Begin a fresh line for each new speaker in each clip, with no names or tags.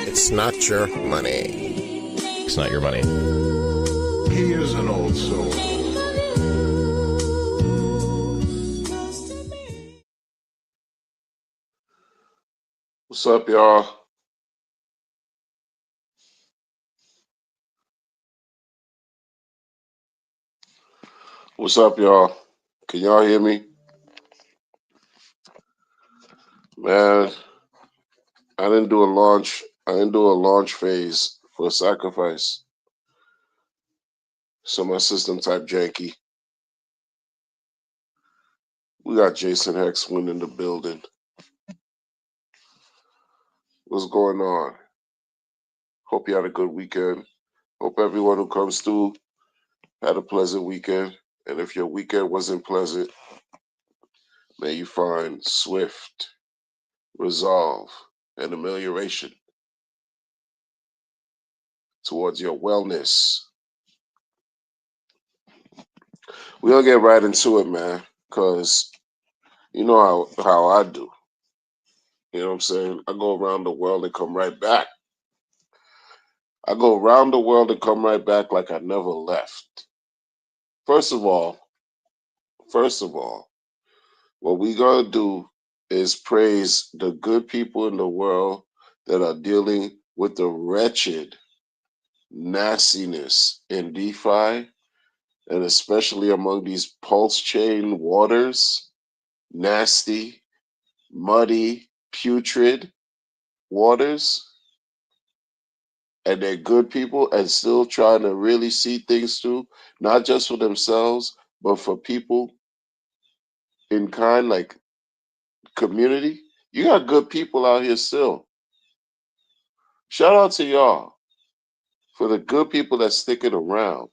It's not your money.
It's not your money.
He is an old soul.
What's up, y'all? What's up, y'all? Can y'all hear me? Man, I didn't do a launch phase for a sacrifice. So my system type janky. We got Jason Hexwin in the building. What's going on? Hope you had a good weekend. Hope everyone who comes through had a pleasant weekend. And if your weekend wasn't pleasant, may you find swift resolve and amelioration towards your wellness. We're gonna get right into it, man, because you know how I do. You know what I'm saying? I go around the world and come right back. I go around the world and come right back like I never left. First of all, what we gonna do is praise the good people in the world that are dealing with the wretched nastiness in DeFi, and especially among these pulse chain waters, nasty, muddy, putrid waters, and they're good people and still trying to really see things through, not just for themselves, but for people in kind, like community. You got good people out here still. Shout out to y'all for the good people that's sticking around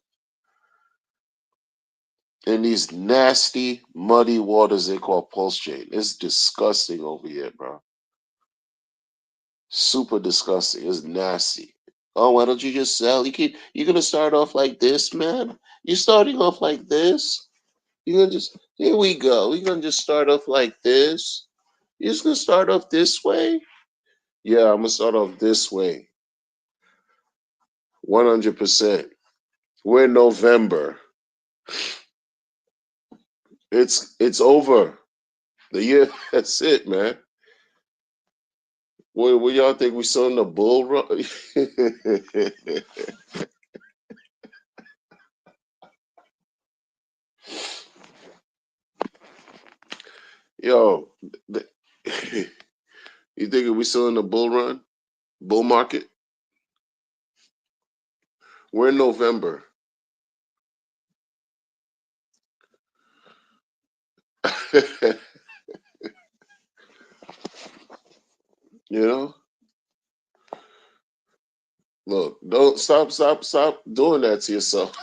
in these nasty, muddy waters they call pulse chain. It's disgusting over here, bro. Super disgusting. It's nasty. Oh, why don't you just sell? You're gonna start off like this, man. You're starting off like this. You're gonna just here we go. We're gonna just start off like this. You're just gonna start off this way? Yeah, I'm gonna start off this way. 100%. We're in November. It's over. The year, that's it, man. What y'all think we still in the bull run? Yo, you think we still in the bull run? Bull market? We're in November. You know? Look, don't stop doing that to yourself.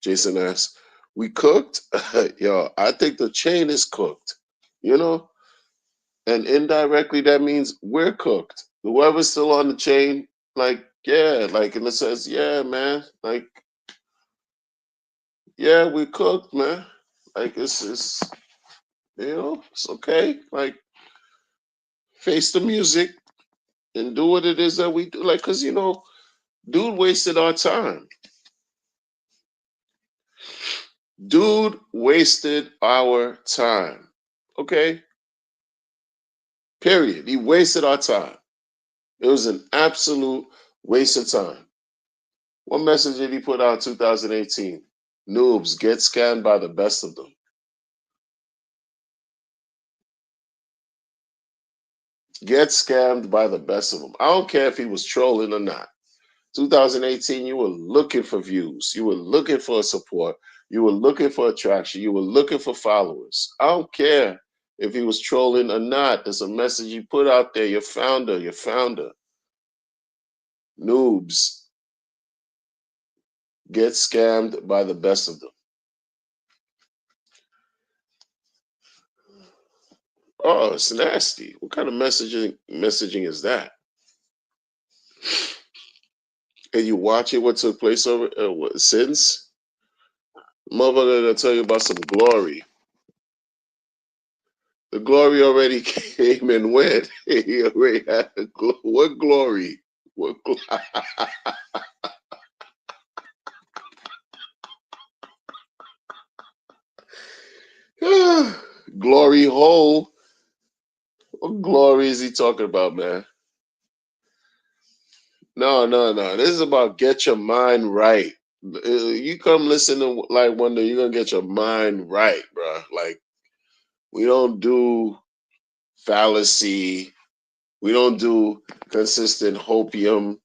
Jason asks, we cooked? Yo, I think the chain is cooked, you know? And indirectly, that means we're cooked. Whoever's still on the chain, like, yeah, like, and it says, yeah, man, like, yeah, we cooked, man. Like, it's, it's okay. Like, face the music and do what it is that we do. Like, because, dude wasted our time. Dude wasted our time. Okay? Period. He wasted our time. It was an absolute waste of time. What message did he put out in 2018? Noobs, get scammed by the best of them. Get scammed by the best of them. I don't care if he was trolling or not. 2018, you were looking for views. You were looking for support. You were looking for attraction. You were looking for followers. I don't care if he was trolling or not. There's a message you put out there. Your founder. Noobs get scammed by the best of them. Oh, it's nasty. What kind of messaging is that? And you watch it, what took place over since? Motherfucker gonna tell you about some glory. The glory already came and went. He already had what glory? What glory hole? What glory is he talking about, man? No. This is about get your mind right. You come listen to like Wonder, you're gonna get your mind right, bro. Like we don't do fallacy. We don't do consistent hopium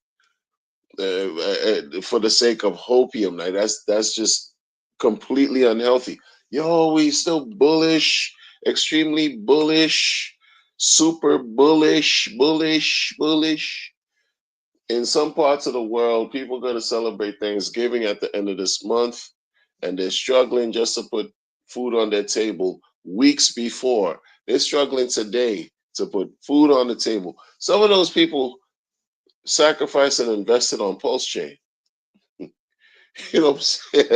for the sake of hopium. Like that's just completely unhealthy. Yo, we still bullish, extremely bullish, super bullish. In some parts of the world, people are going to celebrate Thanksgiving at the end of this month, and they're struggling just to put food on their table weeks before. They're struggling today to put food on the table. Some of those people sacrificed and invested on Pulse Chain. You know what I'm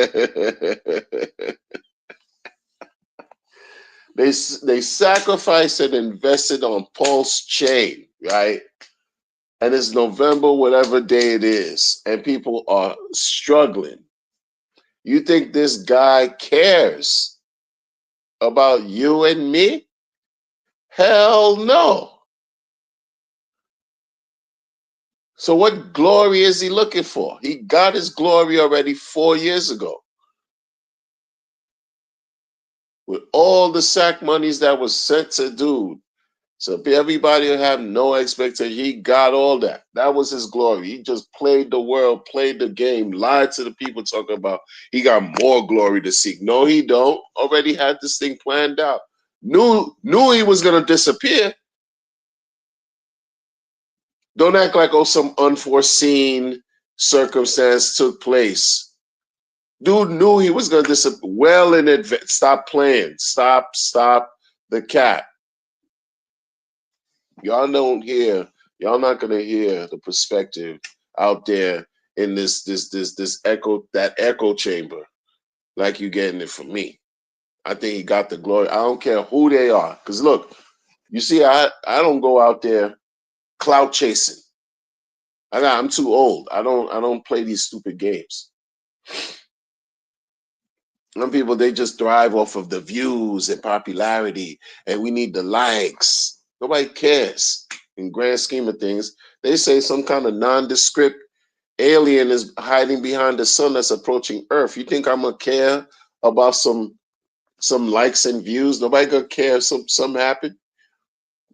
saying? They sacrificed and invested on Pulse Chain, right? And it's November, whatever day it is, and people are struggling. You think this guy cares about you and me? Hell no. So what glory is he looking for? He got his glory already 4 years ago. With all the sack monies that was sent to dude. So everybody will have no expectation. He got all that. That was his glory. He just played the world, played the game, lied to the people talking about he got more glory to seek. No, he don't. Already had this thing planned out. Knew he was gonna disappear. Don't act like some unforeseen circumstance took place. Dude knew he was gonna disappear well in advance. Stop playing. Stop the cat. Y'all don't hear, y'all not gonna hear the perspective out there in this echo chamber like you getting it from me. I think he got the glory. I don't care who they are. Cause look, you see, I don't go out there clout chasing. I'm too old. I don't play these stupid games. Some people they just thrive off of the views and popularity, and we need the likes. Nobody cares. In grand scheme of things, they say some kind of nondescript alien is hiding behind the sun that's approaching Earth. You think I'm gonna care about some likes and views? Nobody gonna care if some happen.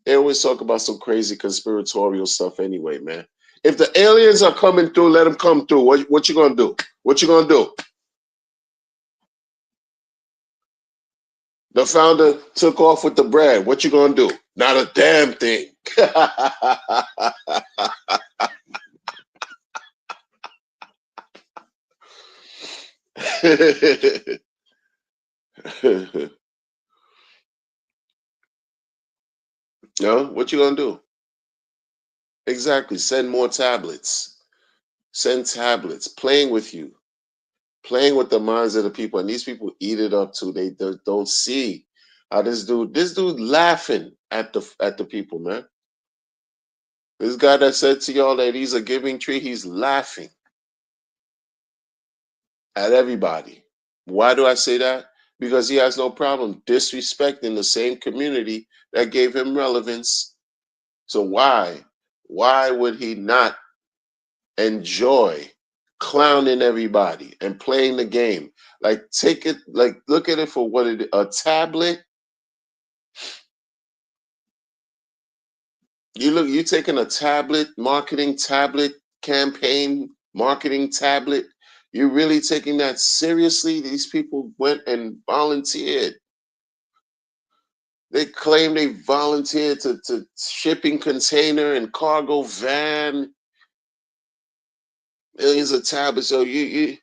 They always talk about some crazy conspiratorial stuff anyway, man. If the aliens are coming through, let them come through. What you gonna do? What you gonna do? The founder took off with the bread. What you gonna do? Not a damn thing. No, what you gonna do? Exactly. Send more tablets. Send tablets. Playing with you. Playing with the minds of the people, and these people eat it up too. They don't see how this dude laughing at the people, man. This guy that said to y'all that he's a giving tree, he's laughing at everybody. Why do I say that? Because he has no problem disrespecting the same community that gave him relevance. So why would he not enjoy clowning everybody and playing the game? Like take it, like look at it for what it is. A tablet. You taking a tablet, marketing tablet campaign, marketing tablet. You're really taking that seriously? These people went and volunteered. They claim they volunteered to shipping container and cargo van, millions of tablets. So you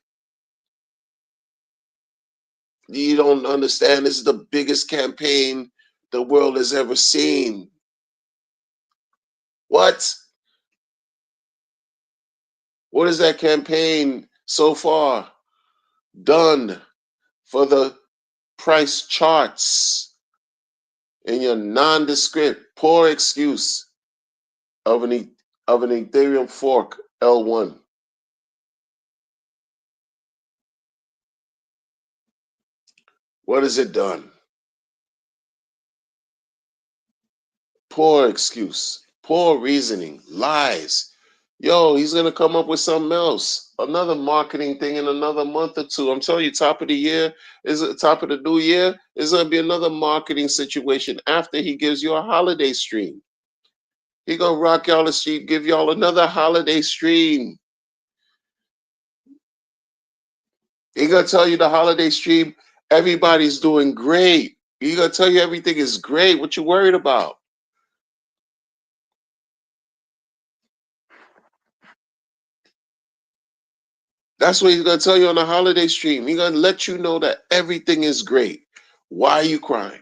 don't understand. This is the biggest campaign the world has ever seen. What? What is that campaign so far done for the price charts in your nondescript, poor excuse of an Ethereum fork L1? What has it done? Poor excuse, poor reasoning, lies. Yo, he's gonna come up with something else, another marketing thing in another month or two. I'm telling you, top of the year is top of the new year is gonna be another marketing situation after he gives you a holiday stream. He gonna rock y'all the street, give y'all another holiday stream. He gonna tell you the holiday stream, everybody's doing great. He gonna tell you everything is great. What you worried about? That's what he's gonna tell you on the holiday stream. He's gonna let you know that everything is great. Why are you crying?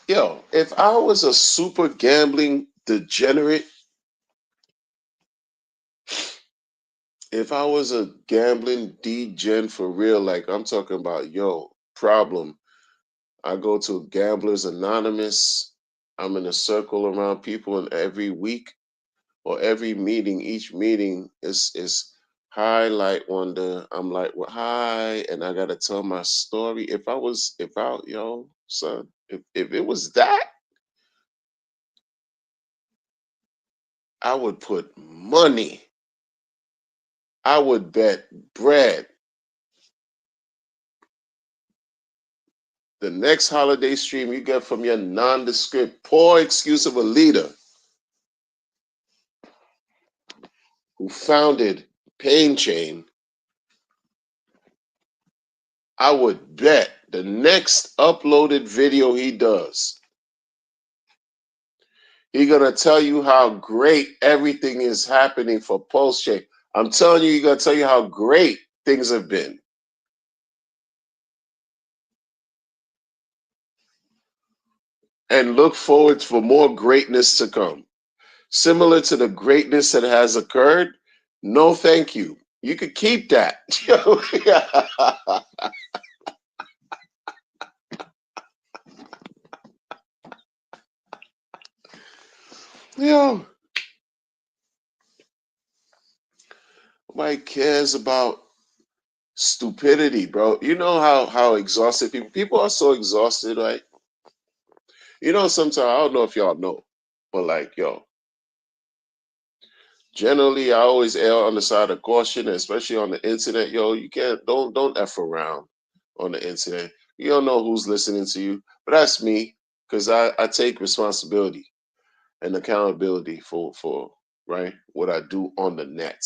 Yo, if I was a super gambling degenerate, if I was a gambling degen for real, like I'm talking about, yo, problem. I go to Gamblers Anonymous. I'm in a circle around people, and every week or every meeting, each meeting is highlight wonder. I'm like, well, hi, and I gotta tell my story. If I, yo, son, if it was that, I would put money. I would bet bread. The next holiday stream you get from your nondescript, poor excuse of a leader who founded Pain Chain, I would bet the next uploaded video he does, he's gonna tell you how great everything is happening for Pulse Chain. I'm telling you, he's gonna tell you how great things have been. And look forward for more greatness to come. Similar to the greatness that has occurred, no thank you. You could keep that. Yo, nobody cares about stupidity, bro. You know how exhausted people are so exhausted, right? You know, sometimes I don't know if y'all know, but like, yo, generally I always err on the side of caution, especially on the internet. Yo, you can't don't f around on the internet. You don't know who's listening to you, but that's me because I take responsibility and accountability for right what I do on the net.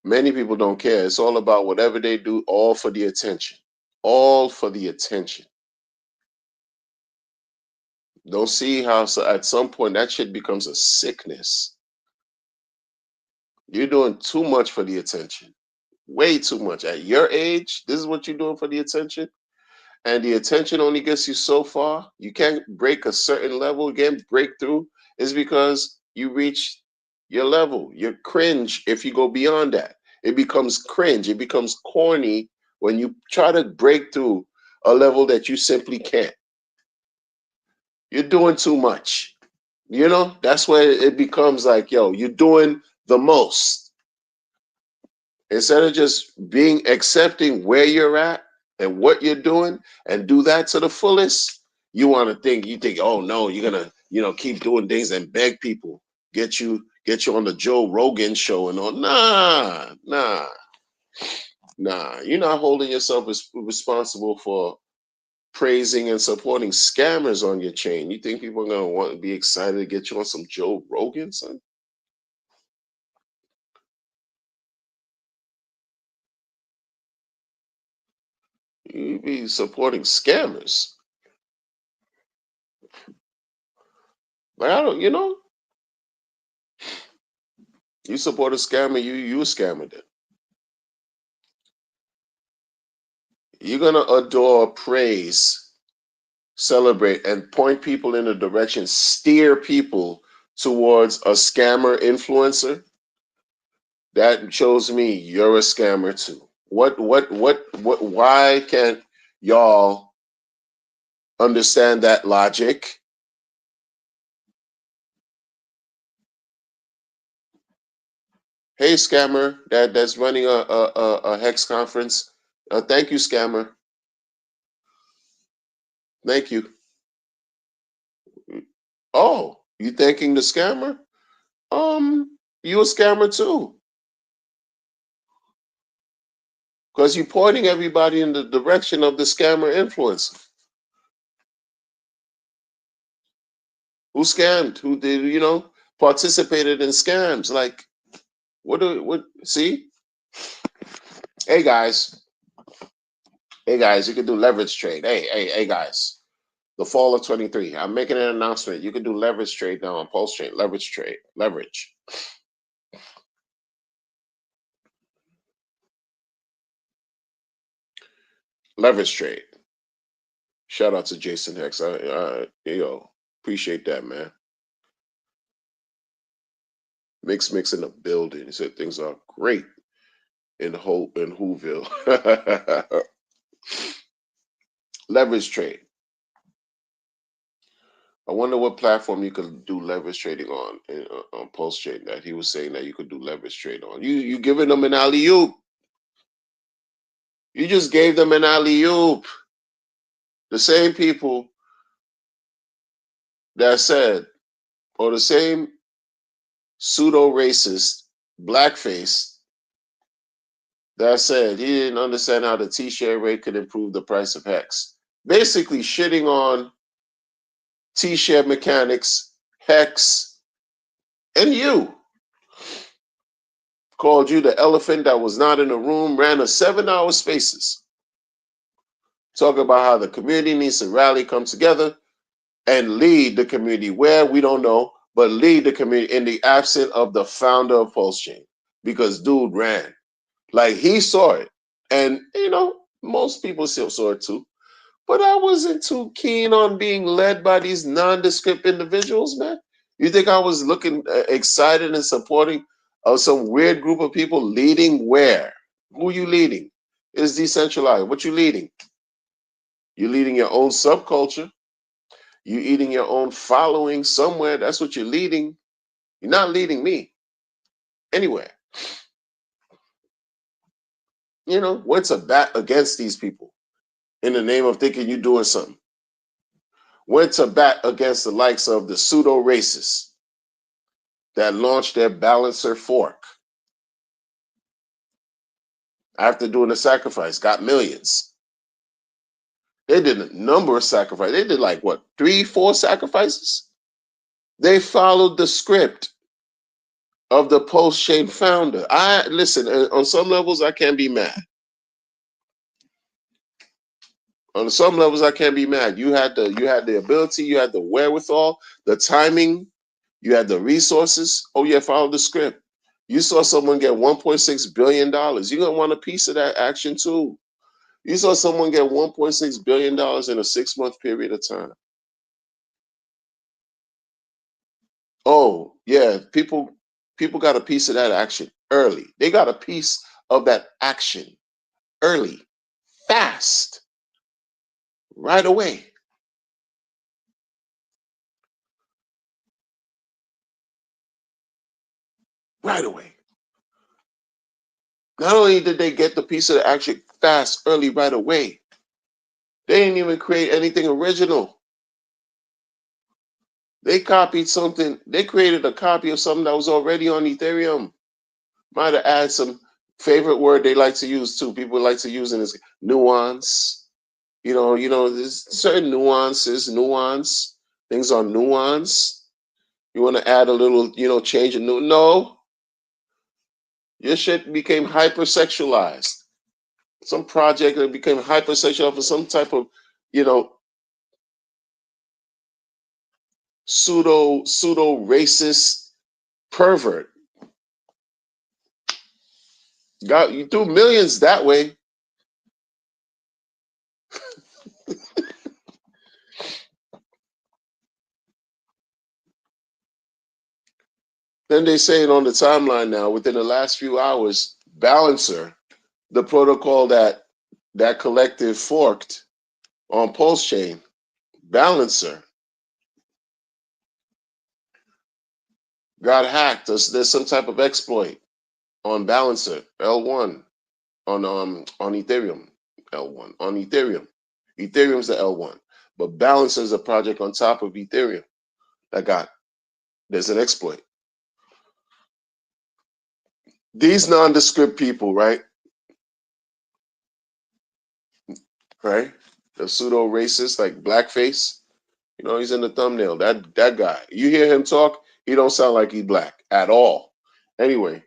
Many people don't care. It's all about whatever they do, all for the attention, all for the attention. Don't see how at some point that shit becomes a sickness. You're doing too much for the attention. Way too much. At your age, this is what you're doing for the attention. And the attention only gets you so far. You can't break a certain level. Again, breakthrough is because you reach your level. You're cringe if you go beyond that. It becomes cringe. It becomes corny when you try to break through a level that you simply can't. You're doing too much. You know, that's where it becomes like, yo, you're doing the most. Instead of just being accepting where you're at and what you're doing and do that to the fullest, you think, oh no, you're gonna, keep doing things and beg people, get you on the Joe Rogan show and all. Nah. You're not holding yourself responsible for praising and supporting scammers on your chain. You think people are gonna want to be excited to get you on some Joe Rogan, son? You be supporting scammers. Like I don't, you support a scammer, you a scammer then. You're gonna adore, praise, celebrate, and point people in a direction, steer people towards a scammer influencer. That shows me you're a scammer too. What why can't y'all understand that logic? Hey, scammer, that's running a hex conference. Thank you, scammer. Thank you. Oh, you thanking the scammer? You a scammer too, because you're pointing everybody in the direction of the scammer influencer. Who scammed? Who did participated in scams? Like what? See? Hey guys, hey guys, you can do leverage trade. Hey guys. The fall of 23. I'm making an announcement. You can do leverage trade now on Pulse Trade. Leverage trade. Leverage. Leverage trade. Shout out to Jason Hex. Appreciate that, man. Mix in the building. He said things are great in Whoville. Leverage trade. I wonder what platform you could do leverage trading on Pulse Trade. That he was saying that you could do leverage trade on. You giving them an alley oop. You just gave them an alley oop. The same people that said, or the same pseudo racist blackface that said he didn't understand how the T-share rate could improve the price of Hex. Basically shitting on T-share mechanics, Hex, and you. Called you the elephant that was not in the room, ran a 7-hour spaces. Talk about how the community needs to rally, come together, and lead the community where we don't know, but lead the community in the absence of the founder of Pulse Chain. Because dude ran. Like he saw it. And most people still saw it too. But I wasn't too keen on being led by these nondescript individuals, man. You think I was looking excited and supporting some weird group of people leading where? Who you leading? It's decentralized. What you leading? You leading your own subculture. You eating your own following somewhere. That's what you're leading. You're not leading me anywhere. Went to bat against these people in the name of thinking you're doing something. Went to bat against the likes of the pseudo racists that launched their balancer fork after doing a sacrifice, got millions. They did a number of sacrifices. They did like what, 3, 4 sacrifices? They followed the script of the Pulse Chain founder. I listen, on some levels, I can't be mad. On some levels, I can't be mad. You had the ability, you had the wherewithal, the timing, you had the resources. Oh yeah, follow the script. You saw someone get $1.6 billion. You're gonna want a piece of that action too. You saw someone get $1.6 billion in a 6-month period of time. Oh yeah, people got a piece of that action early. They got a piece of that action early, fast, right away. Right away. Not only did they get the piece of the action fast, early, right away, they didn't even create anything original. They copied something. They created a copy of something that was already on Ethereum. Might have added some favorite word they like to use too. People like to use in this nuance. There's certain nuance. Things are nuance. You want to add a little, change of no. Your shit became hypersexualized. some project that became hypersexual for some type of, you know, pseudo racist pervert. Got you threw millions that way. Then they saying on the timeline now, within the last few hours, Balancer, the protocol that collective forked on Pulse Chain, Balancer got hacked. There's some type of exploit on Balancer L1 on Ethereum L1 on Ethereum. Ethereum's the L1, but Balancer is a project on top of Ethereum that got there's an exploit. These nondescript people, right? Right? The pseudo racist like blackface. You know, he's in the thumbnail. That guy. You hear him talk, he don't sound like he's black at all. Anyway,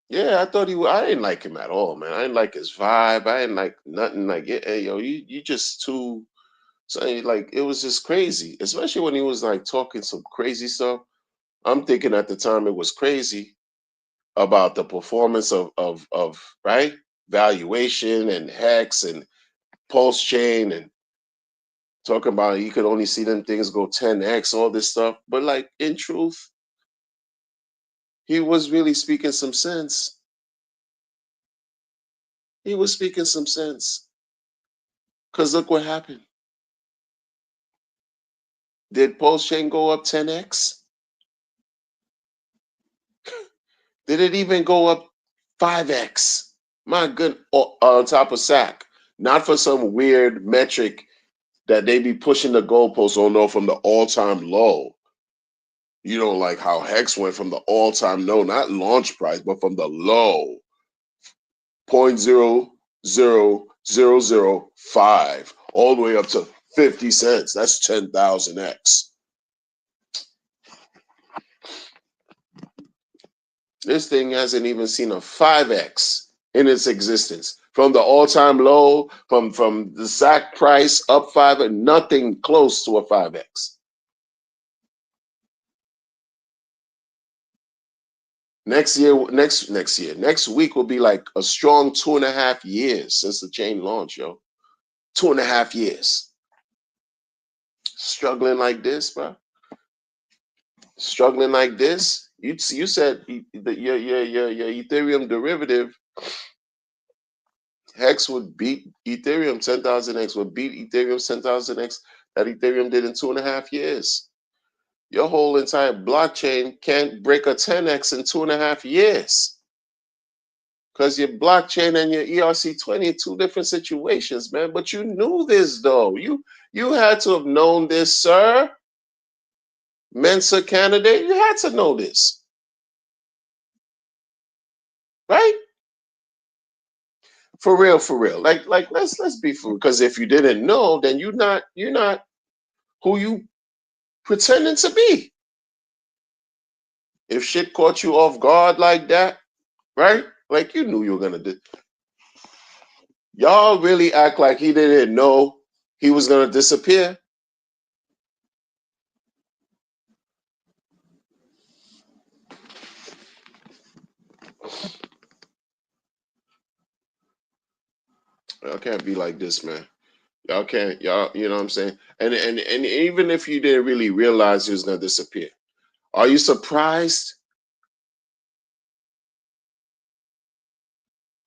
yeah, I thought he was. I didn't like him at all, man. I didn't like his vibe. I didn't like nothing. Like, hey, yo, you just too. So like, it was just crazy, especially when he was like talking some crazy stuff. I'm thinking at the time it was crazy about the performance of right valuation and hex and pulse chain and talking about you could only see them things go 10x, all this stuff. But like in truth, he was really speaking some sense. He was speaking some sense. Because look what happened. Did pulse chain go up 10x? Did it even go up 5x? My good, on top of SAC. Not for some weird metric that they be pushing the goalposts on, no, from the all-time low. You know, like how Hex went from the all-time low, not launch price, but from the low, 0.00005, all the way up to 50 cents. That's 10,000x. This thing hasn't even seen a 5x in its existence. From the all-time low, from the SAC price up 5, nothing close to a 5x. Next week will be like a strong 2.5 years since the chain launch, yo. 2.5 years. Struggling like this, bro. Struggling like this. You said that your Ethereum derivative Hex would beat Ethereum 10,000x, would beat Ethereum 10,000x that Ethereum did in 2.5 years. Your whole entire blockchain can't break a 10x in 2.5 years. Because your blockchain and your ERC20 are two different situations, man. But you knew this, though. You had to have known this, sir. Mensa candidate, you had to know this. Right? For real, for real. Like let's be for, because if you didn't know, then you're not who you pretending to be. If shit caught you off guard like that, right? Like you knew you were gonna do. Y'all really act like he didn't know he was gonna disappear. Y'all can't be like this, man. Y'all can't, y'all, you know what I'm saying? And even if you didn't really realize he was gonna disappear, are you surprised?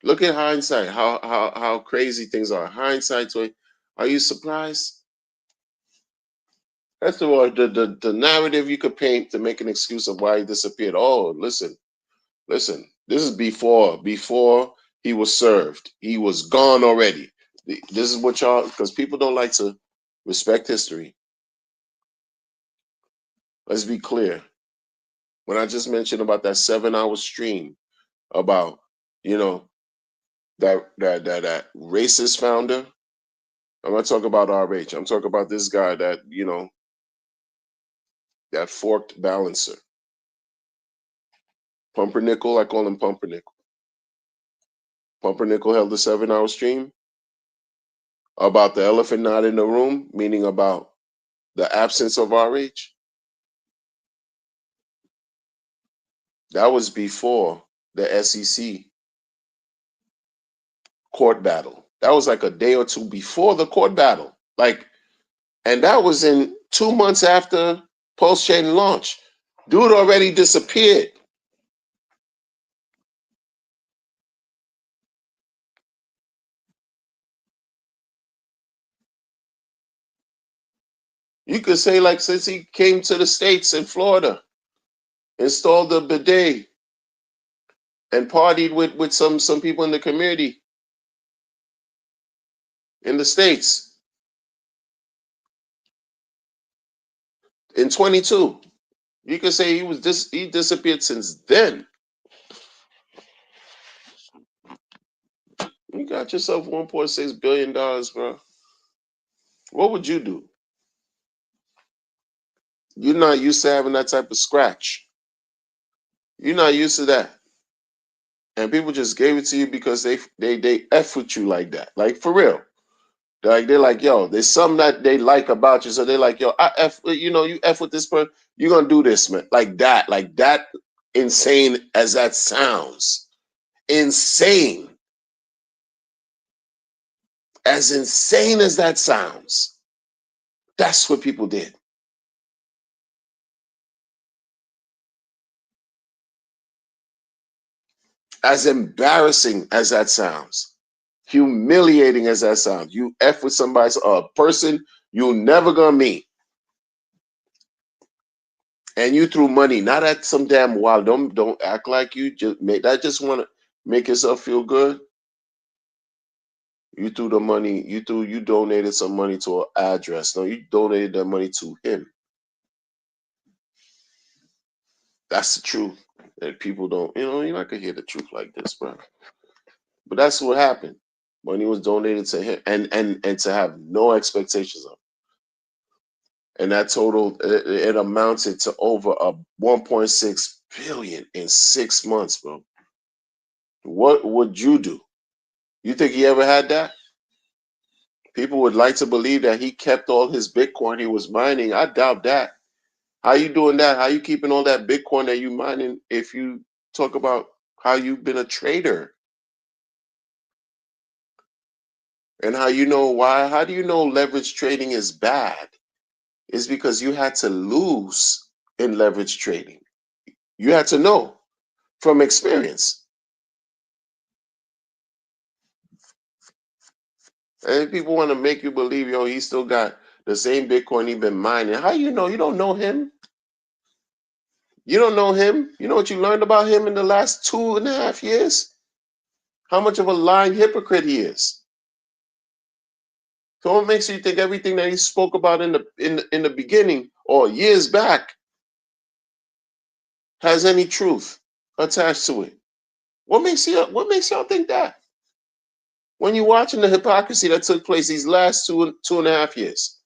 Look at hindsight, how crazy things are. Hindsight, are you surprised? First of all, the narrative you could paint to make an excuse of why he disappeared. Oh, listen. This is before he was served. He was gone already. This is what y'all, because people don't like to respect history. Let's be clear. When I just mentioned about that 7-hour stream about, you know, that racist founder, I'm not talking about RH. I'm talking about this guy that, you know, that forked balancer. Pumpernickel, I call him Pumpernickel. Pumpernickel held a 7-hour stream about the elephant not in the room, meaning about the absence of RH. That was before the SEC court battle. That was like a day or two before the court battle. And that was in 2 months after Pulse Chain launch. Dude already disappeared. You could say, like, since he came to the States in Florida, installed a bidet, and partied with some people in the community in the States in 22. You could say he disappeared since then. You got yourself $1.6 billion, bro. What would you do? You're not used to having that type of scratch. You're not used to that. And people just gave it to you because they F with you like that. Like, for real. They're like, yo, there's something that they like about you. So they're like, yo, I F, you F with this person, you're gonna do this, man. Like that, insane as that sounds. Insane. As insane as that sounds. That's what people did. As embarrassing as that sounds, humiliating as that sounds, you F with somebody, a person you're never gonna meet, and you threw money, not at some damn wild. Don't act like you just want to make yourself feel good. You threw the money. You donated some money to an address. No, you donated that money to him. That's the truth. And people don't. You're not gonna hear the truth like this, bro. But that's what happened. Money was donated to him, and to have no expectations of. And that total, it amounted to over a 1.6 billion in 6 months, bro. What would you do? You think he ever had that? People would like to believe that he kept all his Bitcoin he was mining. I doubt that. How you doing that? How you keeping all that Bitcoin that you mining if you talk about how you've been a trader? And how you know why? How do you know leverage trading is bad? It's because you had to lose in leverage trading. You had to know from experience. And people want to make you believe, yo, he still got the same Bitcoin he been mining. How you know? You don't know him. You don't know him. You know what you learned about him in the last 2.5 years? How much of a lying hypocrite he is. So what makes you think everything that he spoke about in the beginning or years back has any truth attached to it? What makes y'all think that? When you're watching the hypocrisy that took place these last 2.5 years.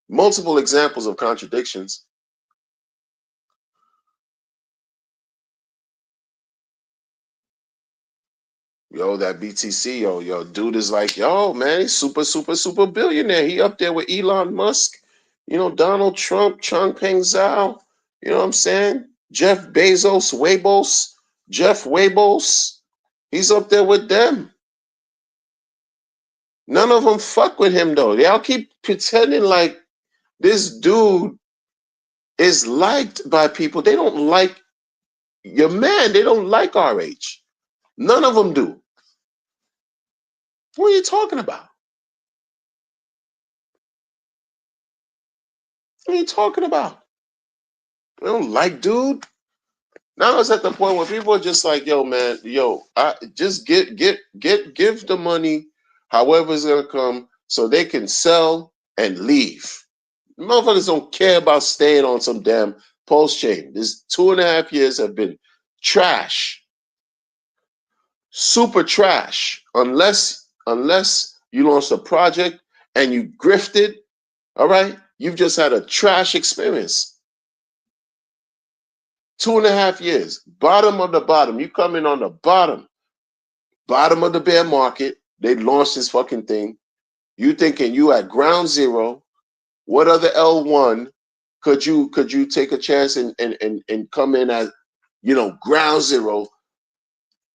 Multiple examples of contradictions. Yo, that BTC, yo, dude is like, yo, man, he's super billionaire. He up there with Elon Musk, Donald Trump, Changpeng Zhao, you know what I'm saying? Jeff Bezos, Jeff Webos. He's up there with them. None of them fuck with him, though. Y'all keep pretending like this dude is liked by people. They don't like your man. They don't like RH. None of them do. What are you talking about? What are you talking about? They don't like dude. Now it's at the point where people are just like, yo, man, I just give the money, however it's gonna come, so they can sell and leave. Motherfuckers don't care about staying on some damn Pulse chain. This 2.5 years have been trash, super trash. Unless you launched a project and you grifted, all right, you've just had a trash experience. 2.5 years. Bottom of the bottom. You come in on the bottom of the bear market. They launched this fucking thing. You thinking you at ground zero. What other L1 could you take a chance and come in at, ground zero?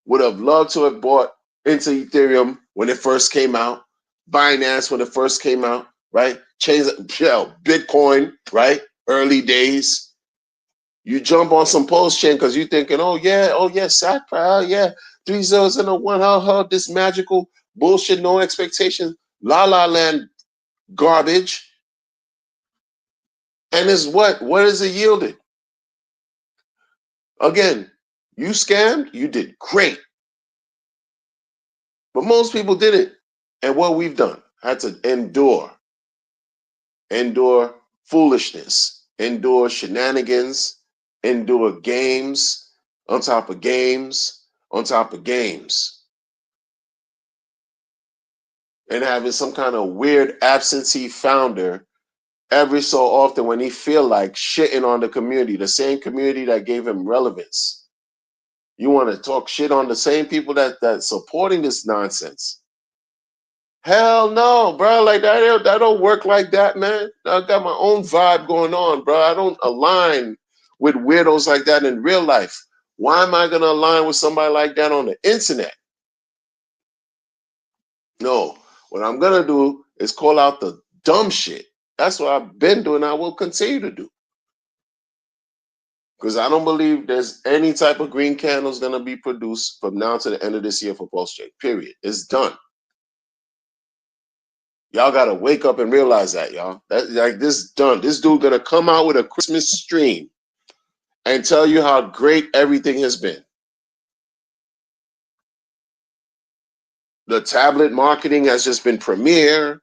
Would have loved to have bought into Ethereum when it first came out, Binance when it first came out, right? Bitcoin, right? Early days. You jump on some post chain because you're thinking, oh yeah, SACPA, yeah, 3 zeros and a 1, how this magical bullshit, no expectation, la la land garbage. And is what is it yielded? Again, you scammed, you did great. But most people didn't. And what we've done, had to endure foolishness, endure shenanigans, endure games on top of games on top of games. And having some kind of weird absentee founder every so often when he feel like shitting on the community, the same community that gave him relevance. You want to talk shit on the same people that supporting this nonsense. Hell no, bro. Like that don't work like that, man. I got my own vibe going on, bro. I don't align with weirdos like that in real life. Why am I gonna align with somebody like that on the internet? No, what I'm gonna do is call out the dumb shit. That's what I've been doing. I will continue to do. Because I don't believe there's any type of green candles gonna be produced from now to the end of this year for Pulse Trade. Period. It's done. Y'all gotta wake up and realize that, y'all. That like this done. This dude gonna come out with a Christmas stream and tell you how great everything has been. The tablet marketing has just been premier,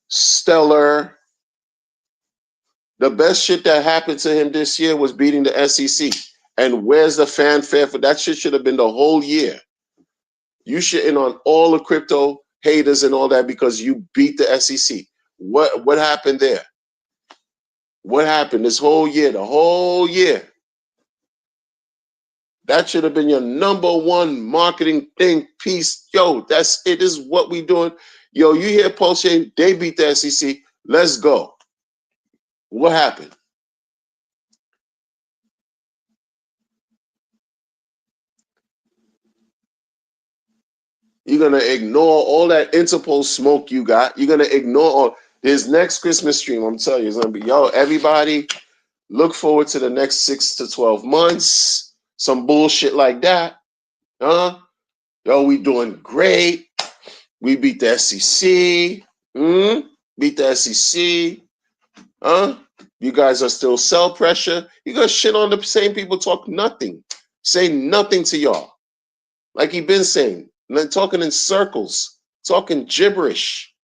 stellar. The best shit that happened to him this year was beating the SEC. And where's the fanfare for that? Shit should have been the whole year. You shitting on all the crypto haters and all that because you beat the SEC. What happened there? What happened this whole year? The whole year. That should have been your number one marketing thing piece. Yo, that's it. This is what we doing. Yo, you hear Pulse Chain, they beat the SEC. Let's go. What happened? You're gonna ignore all that Interpol smoke you got. You're gonna ignore all this next Christmas stream. I'm telling you, it's gonna be everybody. Look forward to the next 6 to 12 months. Some bullshit like that. Yo, we doing great. We beat the SEC. Beat the SEC. You guys are still sell pressure. You got shit on the same people talk nothing. Say nothing to y'all. Like he been saying. And then talking in circles. Talking gibberish.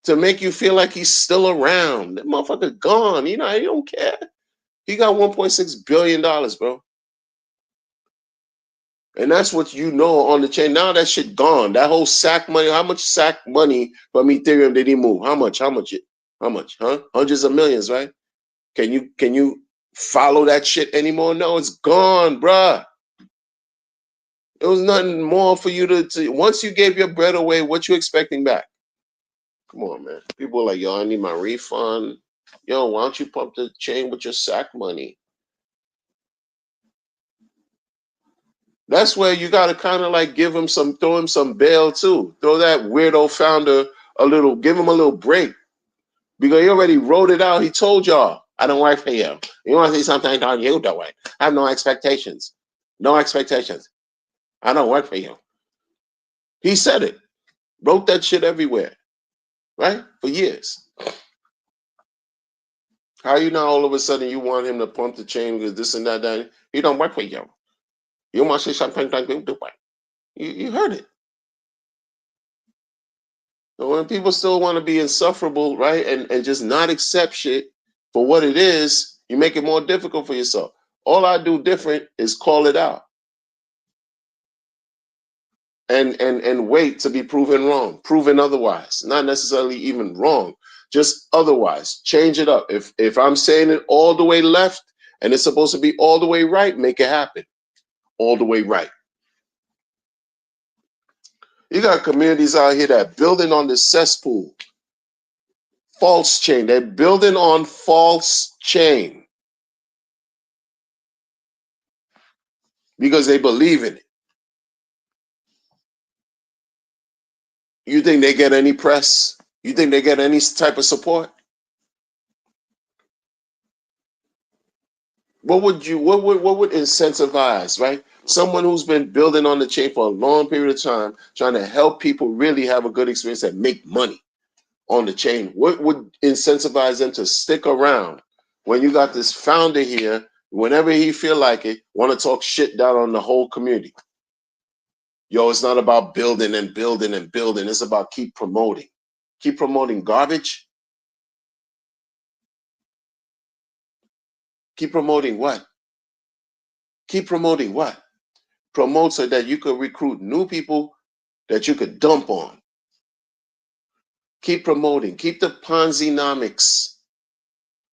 To make you feel like he's still around. That motherfucker gone. He don't care. He got $1.6 billion, bro. And that's what you know on the chain. Now that shit gone. That whole sack money. How much sack money from Ethereum did he move? How much? Huh? Hundreds of millions, right? Can you follow that shit anymore? No, it's gone, bruh. It was nothing more for you to once you gave your bread away, what you expecting back? Come on, man. People are like, yo, I need my refund. Yo, why don't you pump the chain with your sack money? That's where you got to kind of like throw him some bail too. Throw that weirdo founder give him a little break. Because he already wrote it out. He told y'all, I don't work for you. You want to see something on you, do it. I have no expectations. No expectations. I don't work for you. He said it. Wrote that shit everywhere. Right? For years. How you now all of a sudden you want him to pump the chain because this and that? He don't work for you. You want to see something like you, do it. You heard it. So when people still want to be insufferable, right, and just not accept shit for what it is, you make it more difficult for yourself. All I do different is call it out and wait to be proven wrong, proven otherwise, not necessarily even wrong, just otherwise. Change it up. If I'm saying it all the way left And it's supposed to be all the way right. Make it happen. All the way right. You got communities out here that are building on the cesspool. False chain. They're building on false chain because they believe in it. You think they get any press? You think they get any type of support? What would incentivize, right? Someone who's been building on the chain for a long period of time, trying to help people really have a good experience and make money on the chain. What would incentivize them to stick around when you got this founder here, whenever he feel like it, want to talk shit down on the whole community? Yo, it's not about building and building and building. It's about keep promoting. Keep promoting garbage. Keep promoting what? Keep promoting what? Promote so that you could recruit new people that you could dump on. Keep promoting. Keep the Ponzi-nomics.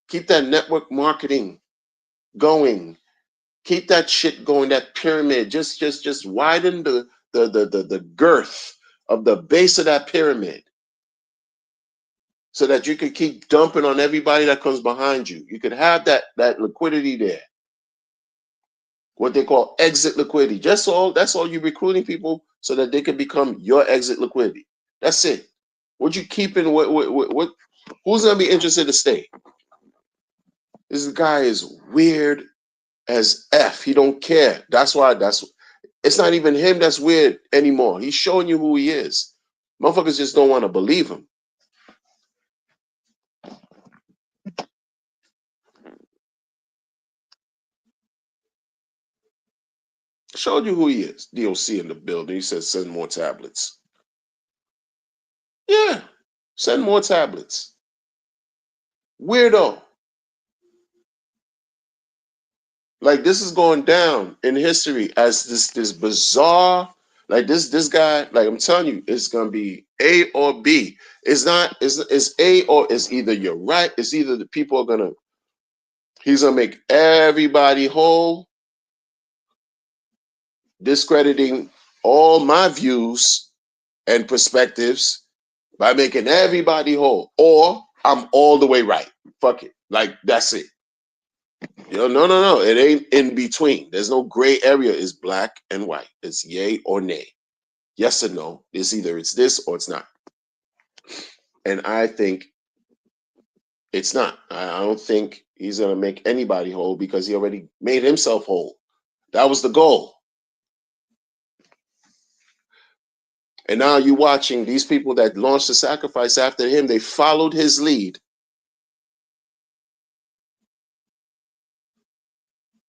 Keep that network marketing going. Keep that shit going, that pyramid. Just widen the girth of the base of that pyramid so that you could keep dumping on everybody that comes behind you. You could have that liquidity there. What they call exit liquidity. That's all you're recruiting people so that they can become your exit liquidity. That's it. What you keeping? What? Who's gonna be interested to stay? This guy is weird as F. He don't care. That's why. It's not even him that's weird anymore. He's showing you who he is. Motherfuckers just don't want to believe him. Showed you who he is. DOC in the building. He says send more tablets. Yeah, send more tablets. Weirdo. Like this is going down in history as this bizarre, like this guy, like I'm telling you, it's gonna be A or B. It's not, it's A or it's either you're right, it's either the people are gonna, he's gonna make everybody whole, discrediting all my views and perspectives by making everybody whole, or I'm all the way right. Fuck it. Like that's it. No. It ain't in between. There's no gray area. It's black and white. It's yay or nay. Yes or no. It's either it's this or it's not. And I think it's not. I don't think he's gonna make anybody whole because he already made himself whole. That was the goal. And now you're watching these people that launched the sacrifice after him. They followed his lead.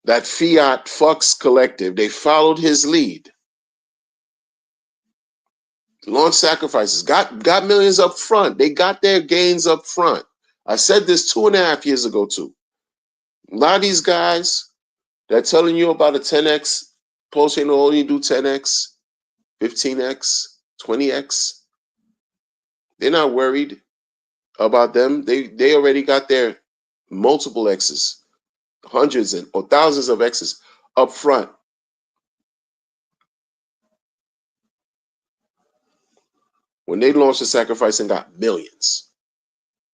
That Fiat Phux collective, they followed his lead. Launch sacrifices, got millions up front. They got their gains up front. I said this 2.5 years ago too. A lot of these guys that are telling you about a 10x post, you know, only do 10x, 15x, 20x. They're not worried about them. They already got their multiple X's, hundreds or thousands of X's up front. When they launched the sacrifice and got millions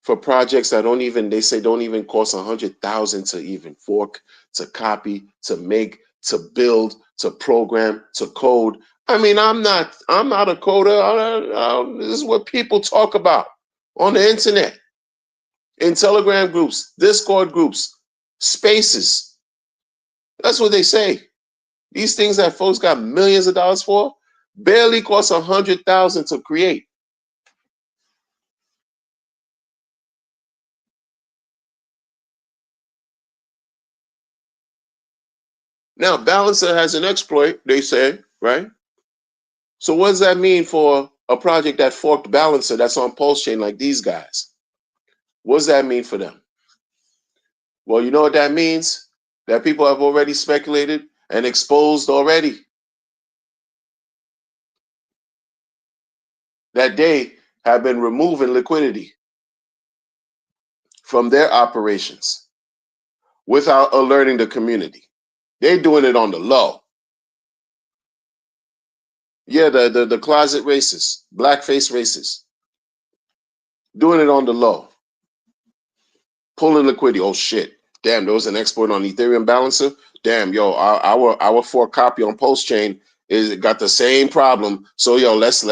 for projects that they say don't even cost 100,000 to even fork, to copy, to make, to build, to program, to code. I mean, I'm not a coder. This is what people talk about on the internet, in Telegram groups, Discord groups, spaces. That's what they say. These things that folks got millions of dollars for barely cost 100,000 to create. Now, Balancer has an exploit, they say, right? So what does that mean for a project that forked Balancer that's on Pulse Chain like these guys? What does that mean for them? Well, you know what that means? That people have already speculated and exposed already that they have been removing liquidity from their operations. without alerting the community. They're doing it on the low. Yeah, the closet racists, blackface racists, doing it on the low. Pulling liquidity. Oh shit. Damn, there was an export on Ethereum balancer. Damn, yo, our fork copy on Pulse Chain is got the same problem. So yo, let's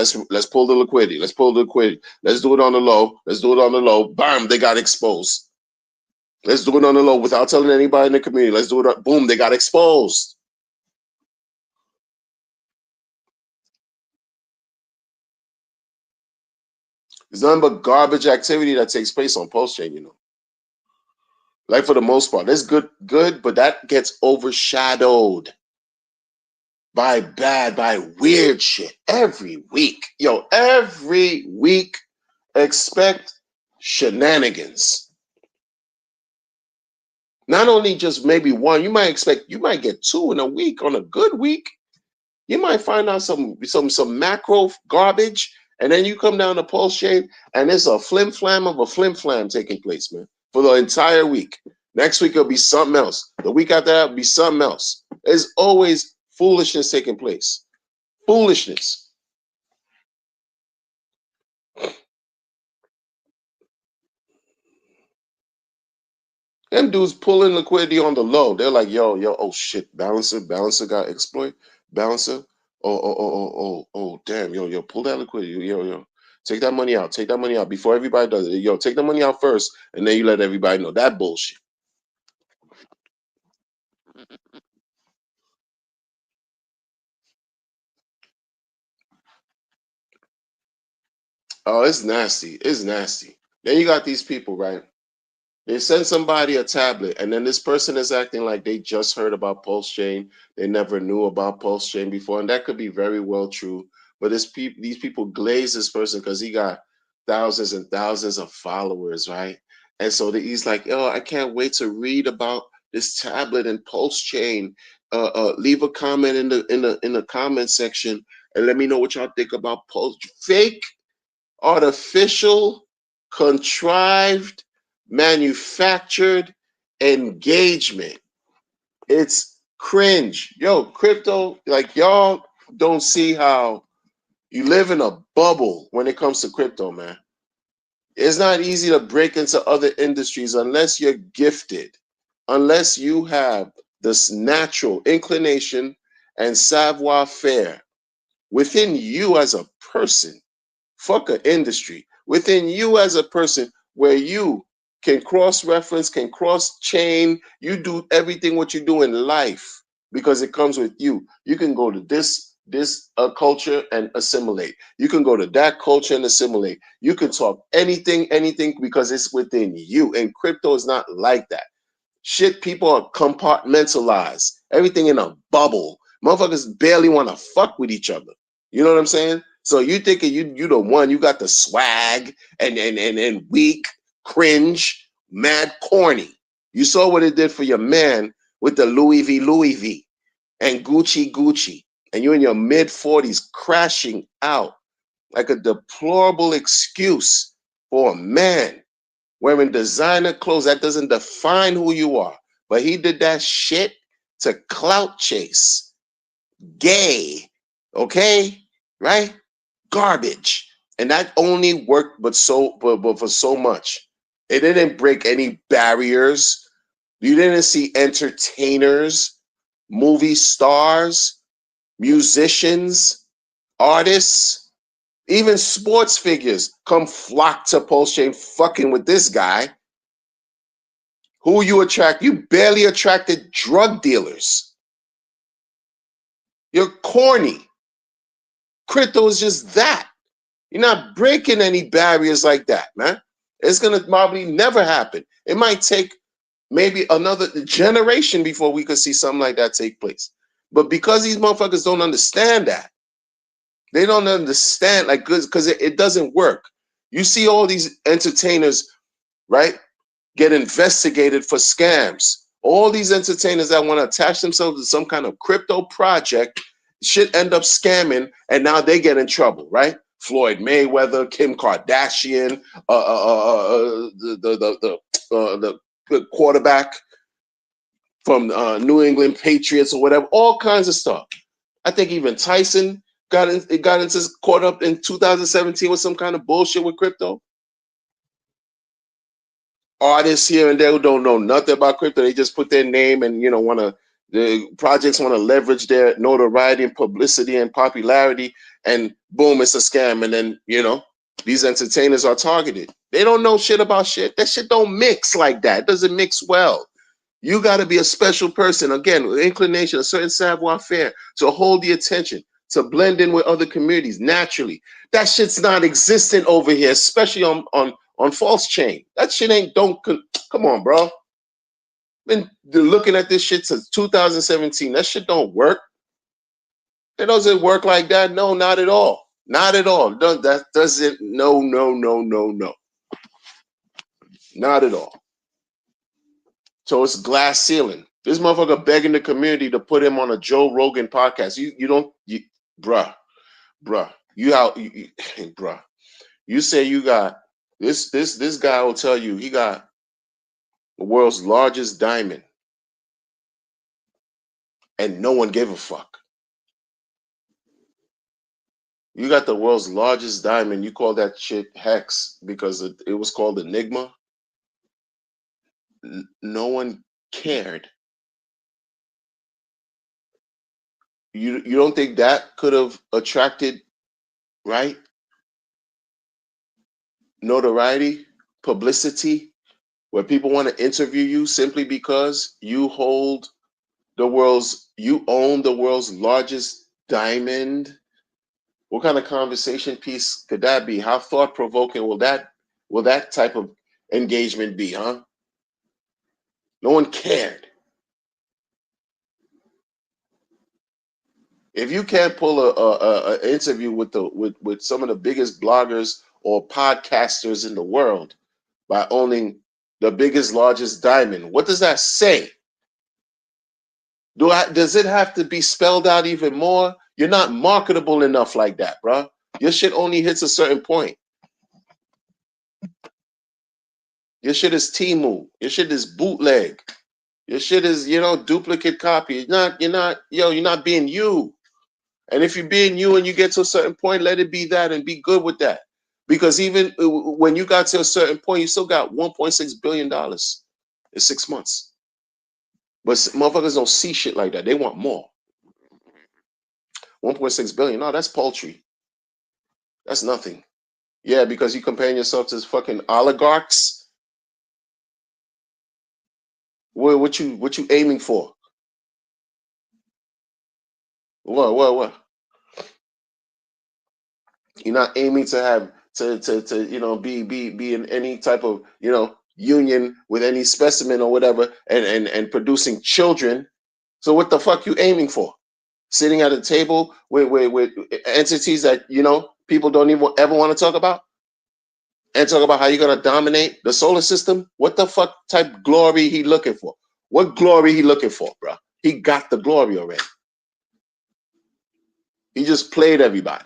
pull the liquidity. Let's pull the liquidity. Let's do it on the low. Let's do it on the low. Bam, they got exposed. Let's do it on the low without telling anybody in the community. Let's do it. Boom, they got exposed. There's nothing but garbage activity that takes place on Pulse Chain, you know. Like for the most part, that's good, but that gets overshadowed by weird shit every week. Yo, every week, expect shenanigans. Not only just maybe one, you might get two in a week on a good week. You might find out some macro garbage, and then you come down to Pulse Chain, and it's a flim flam of a flim flam taking place, man, for the entire week. Next week it'll be something else. The week after that will be something else. There's always foolishness taking place. Foolishness. Them dudes pulling liquidity on the low. They're like, yo, oh shit, balancer got exploit. Balancer. Oh, damn, yo, pull that liquidity. Yo. Take that money out. Take that money out before everybody does it. Yo, take the money out first, and then you let everybody know. That bullshit. Oh, it's nasty. It's nasty. Then you got these people, right? They send somebody a tablet, and then this person is acting like they just heard about Pulse Chain. They never knew about Pulse Chain before, and that could be very well true. But these people glaze this person because he got thousands and thousands of followers, right? And so he's like, "Oh, I can't wait to read about this tablet and Pulse Chain. Leave a comment in the comment section and let me know what y'all think about Pulse." Fake, artificial, contrived, manufactured engagement. It's cringe. Yo, crypto, like y'all don't see how you live in a bubble when it comes to crypto, man. It's not easy to break into other industries unless you're gifted, unless you have this natural inclination and savoir faire within you as a person. Fuck an industry within you as a person where you can cross-reference, can cross-chain. You do everything what you do in life because it comes with you. You can go to this culture and assimilate. You can go to that culture and assimilate. You can talk anything because it's within you. And crypto is not like that. Shit, people are compartmentalized. Everything in a bubble. Motherfuckers barely want to fuck with each other. You know what I'm saying? So you thinking you the one, you got the swag and weak, cringe, mad corny. You saw what it did for your man with the Louis V and Gucci. And you're in your mid-40s crashing out like a deplorable excuse for a man wearing designer clothes. That doesn't define who you are. But he did that shit to clout chase. Gay. Okay? Right? Garbage. And that only worked but for so much. It didn't break any barriers. You didn't see entertainers, movie stars, musicians, artists, even sports figures come flock to Pulse Chain fucking with this guy. Who you attract? You barely attracted drug dealers. You're corny. Crypto is just that. You're not breaking any barriers like that, man. It's going to probably never happen. It might take maybe another generation before we could see something like that take place. But because these motherfuckers don't understand that, they don't understand, like, because it doesn't work. You see all these entertainers, right, get investigated for scams. All these entertainers that want to attach themselves to some kind of crypto project should end up scamming, and now they get in trouble, right? Floyd Mayweather, Kim Kardashian, the quarterback, from New England Patriots or whatever, all kinds of stuff. I think even Tyson got into caught up in 2017 with some kind of bullshit with crypto. Artists here and there who don't know nothing about crypto, they just put their name and the projects want to leverage their notoriety and publicity and popularity, and boom, it's a scam. And then these entertainers are targeted. They don't know shit about shit. That shit don't mix like that. It doesn't mix well. You got to be a special person, again, with inclination, a certain savoir-faire to hold the attention, to blend in with other communities naturally. That shit's not existent over here, especially on false chain. That shit come on, bro. Been looking at this shit since 2017. That shit don't work. It doesn't work like that. No, not at all. Not at all. That doesn't, no. Not at all. So it's glass ceiling. This motherfucker begging the community to put him on a Joe Rogan podcast. Bruh. Bruh. You say you got this guy will tell you he got the world's largest diamond, and no one gave a fuck. You got the world's largest diamond. You call that shit hex because it was called Enigma. No one cared. You don't think that could have attracted, right? Notoriety, publicity, where people want to interview you simply because you own the world's largest diamond. What kind of conversation piece could that be? How thought-provoking will that type of engagement be, huh? No one cared. If you can't pull a interview with some of the biggest bloggers or podcasters in the world by owning the biggest, largest diamond, what does that say? Does it have to be spelled out even more? You're not marketable enough like that, bro. Your shit only hits a certain point. Your shit is Temu. Your shit is bootleg. Your shit is, duplicate copy. You're not being you. And if you're being you and you get to a certain point, let it be that and be good with that. Because even when you got to a certain point, you still got $1.6 billion in 6 months. But motherfuckers don't see shit like that. They want more. 1.6 billion. No, that's paltry. That's nothing. Yeah, because you comparing yourself to fucking oligarchs. What you aiming for? What? You're not aiming to have to be in any type of union with any specimen or whatever and producing children. So what the fuck you aiming for? Sitting at a table with entities that people don't even ever want to talk about, and talk about how you're gonna dominate the solar system. What the fuck type glory he looking for? What glory he looking for, bro? He got the glory already. He just played everybody.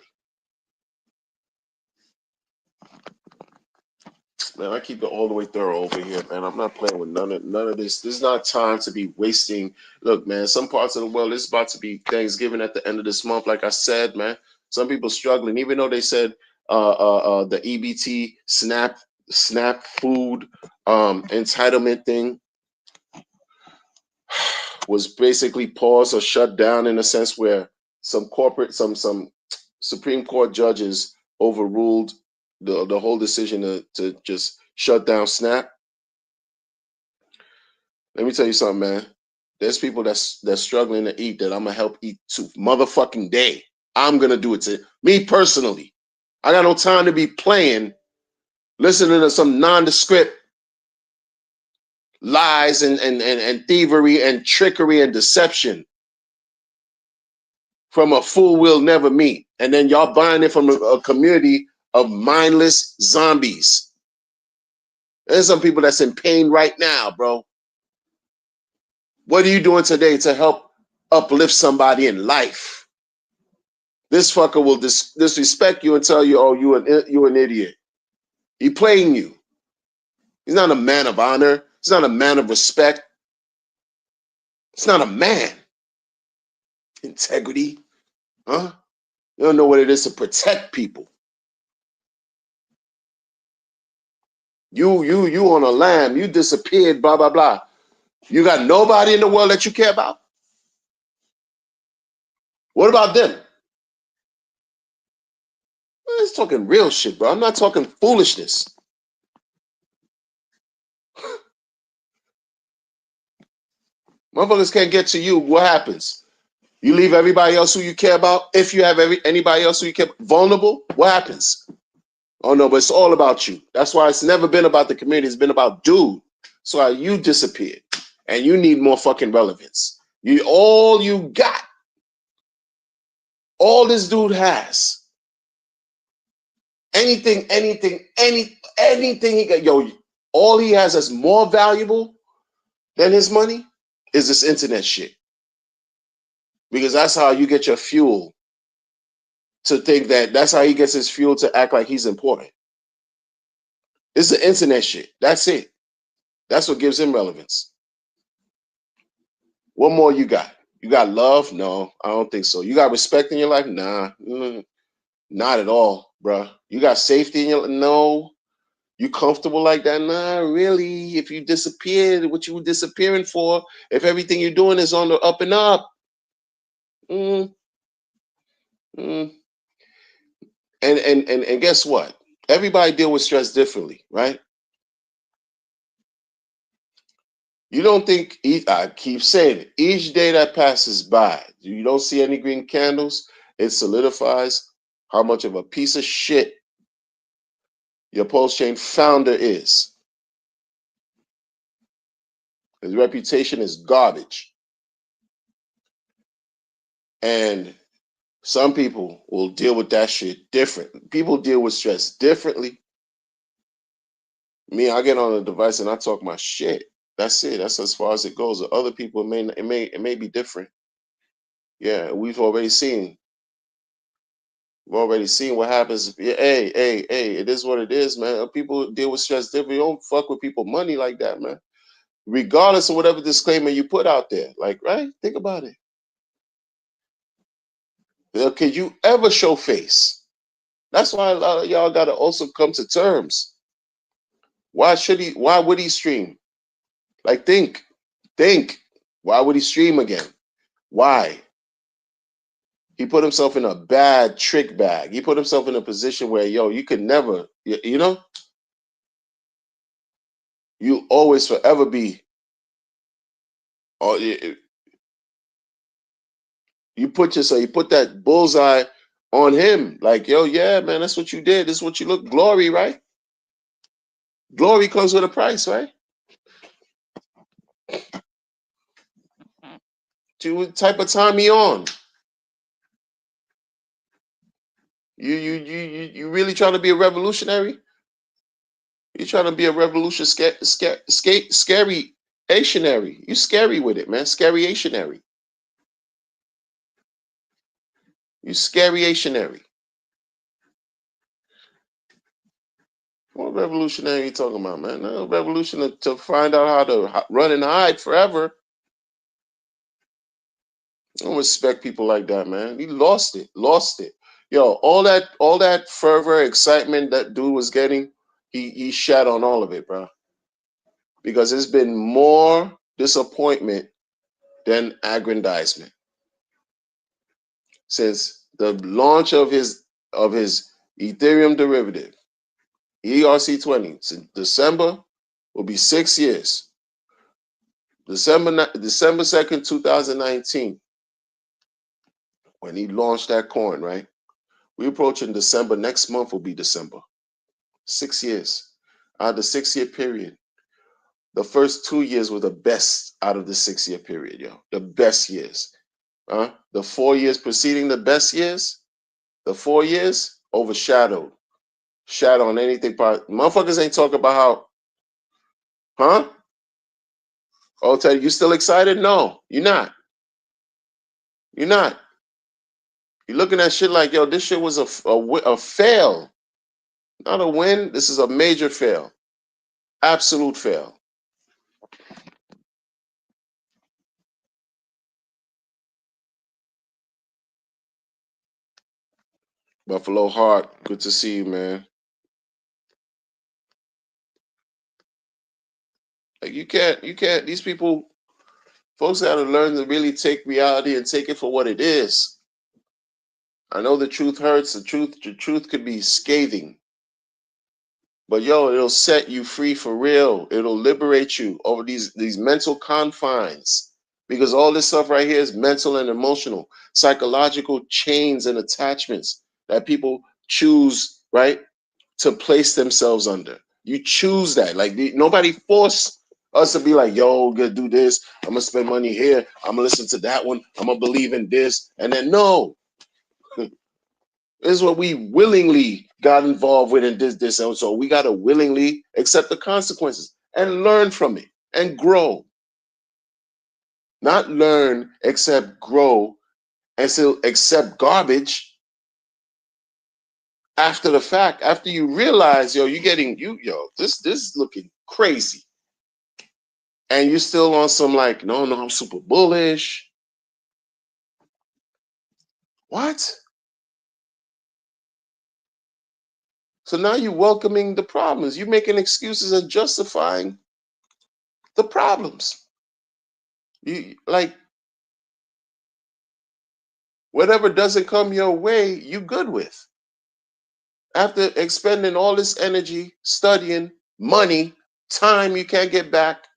Man, I keep it all the way thorough over here, man. I'm not playing with none of this. This is not time to be wasting. Look, man, some parts of the world, it's about to be Thanksgiving at the end of this month. Like I said, man, some people struggling, even though they said the EBT SNAP food entitlement thing was basically paused or shut down, in a sense where some Supreme Court judges overruled the whole decision to just shut down SNAP. Let me tell you something, man. There's people that's struggling to eat that I'm gonna help eat to motherfucking day. I'm gonna do it to me personally. I got no time to be playing, listening to some nondescript lies and thievery and trickery and deception from a fool we'll never meet. And then y'all buying it from a community of mindless zombies. There's some people that's in pain right now, bro. What are you doing today to help uplift somebody in life? This fucker will disrespect you and tell you, oh, you an idiot. He playing you. He's not a man of honor. He's not a man of respect. It's not a man. Integrity, huh? You don't know what it is to protect people. You on a lam. You disappeared. Blah blah blah. You got nobody in the world that you care about. What about them? I'm just talking real shit, bro. I'm not talking foolishness. Motherfuckers can't get to you. What happens? You leave everybody else who you care about. If you have anybody else who you care vulnerable, what happens? Oh no, but it's all about you. That's why it's never been about the community. It's been about dude. That's why you disappeared, and you need more fucking relevance. You got, all this dude has. Anything he got. Yo, all he has that's more valuable than his money is this internet shit. Because that's how you get your fuel to think that's how he gets his fuel to act like he's important. It's the internet shit. That's it. That's what gives him relevance. What more you got? You got love? No, I don't think so. You got respect in your life? Nah, not at all, bro. You got safety in your life? No. You comfortable like that? Nah, really. If you disappeared, what you were disappearing for? If everything you're doing is on the up and up, mm, mm. And guess what? Everybody deal with stress differently, right? You don't think, I keep saying it, each day that passes by, you don't see any green candles, it solidifies how much of a piece of shit your pulse chain founder is. His reputation is garbage. And some people will deal with that shit different. People deal with stress differently. Me, I get on a device and I talk my shit. That's it. That's as far as it goes. Other people, it may be different. Yeah, we've already seen what happens. Hey, it is what it is, man. People deal with stress differently. You don't fuck with people money like that, man. Regardless of whatever disclaimer you put out there. Like, right? Think about it. Can you ever show face? That's why a lot of y'all gotta also come to terms. Why would he stream? Like, think. Why would he stream again? Why? He put himself in a bad trick bag. He put himself in a position where, yo, you could never, you always forever be, or you put that bullseye on him. Like, yo, yeah, man, that's what you did. This is what you look, glory, right? Glory comes with a price, right? To what type of time you on? You really trying to be a revolutionary? You trying to be a revolution scary ationary. You scary with it, man. Scary ationary. You scary ationary. What revolutionary are you talking about, man? No revolution to find out how to run and hide forever. I don't respect people like that, man. He lost it. Yo, all that fervor, excitement that dude was getting, he shat on all of it, bro. Because it's been more disappointment than aggrandizement since the launch of his Ethereum derivative, ERC20. Since December will be 6 years. December 2nd, 2019, when he launched that coin, right? We're approaching December. Next month will be December. 6 years. Out of the 6 year period, the first 2 years were the best out of the 6 year period, yo. The best years. The 4 years preceding the best years, the 4 years overshadowed. Shadow on anything. Motherfuckers ain't talking about how, huh? Oh, tell you still excited? No, you're not. You're not. You're looking at shit like, yo, this shit was a fail. Not a win. This is a major fail. Absolute fail. Buffalo Heart, good to see you, man. Like you can't. These people, folks, got to learn to really take reality and take it for what it is. I know the truth hurts. The truth could be scathing, but yo, it'll set you free for real. It'll liberate you over these mental confines, because all this stuff right here is mental and emotional, psychological chains and attachments that people choose, right, to place themselves under. You choose that. Like nobody forced us to be like, yo, gonna do this. I'm gonna spend money here. I'm gonna listen to that one. I'm gonna believe in this. And then no, this is what we willingly got involved with in this. And so we gotta willingly accept the consequences and learn from it and grow. Not learn, accept, grow, and still accept garbage after the fact, after you realize, yo, this is looking crazy. And you're still on some like, no, I'm super bullish. What? So now you're welcoming the problems. You're making excuses and justifying the problems. You like whatever doesn't come your way, you good with. After expending all this energy, studying, money, time you can't get back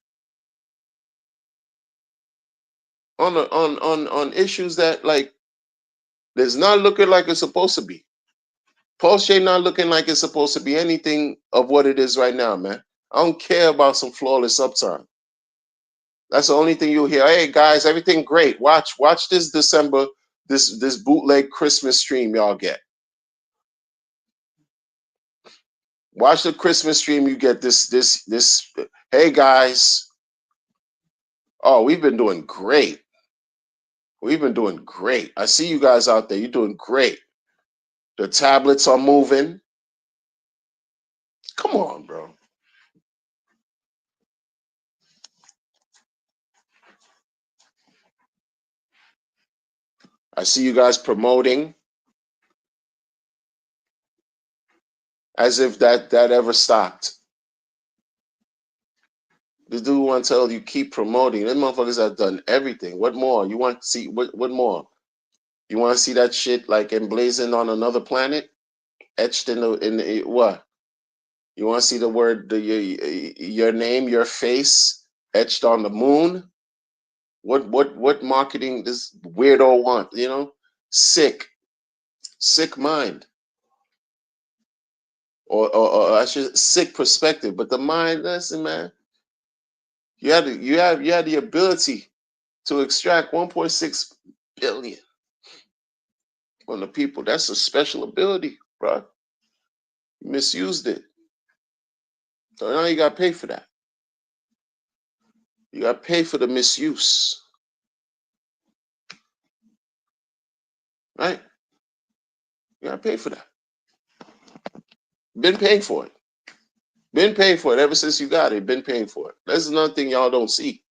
on issues that like there's not looking like it's supposed to be. Pulse J not looking like it's supposed to be anything of what it is right now, man. I don't care about some flawless uptime. That's the only thing you'll hear. Hey guys, everything great. Watch this December, this bootleg Christmas stream y'all get. Watch the Christmas stream. You get this. Hey guys, oh, we've been doing great. We've been doing great. I see you guys out there. You're doing great. The tablets are moving. Come on, bro. I see you guys promoting as if that ever stopped. The dude want to tell you keep promoting. Them motherfuckers have done everything. What more? You want to see what more? You want to see that shit like emblazoned on another planet, etched in the what? You want to see the word your name, your face etched on the moon? What marketing this weirdo want? Sick mind, or I should sick perspective. But the mind, listen, man, you had the ability to extract 1.6 billion from the people. That's a special ability, bro. You misused it. So now you got to pay for that. You got to pay for the misuse, right? You got to pay for that. Been paying for it. Been paying for it ever since you got it. Been paying for it. That's another thing y'all don't see.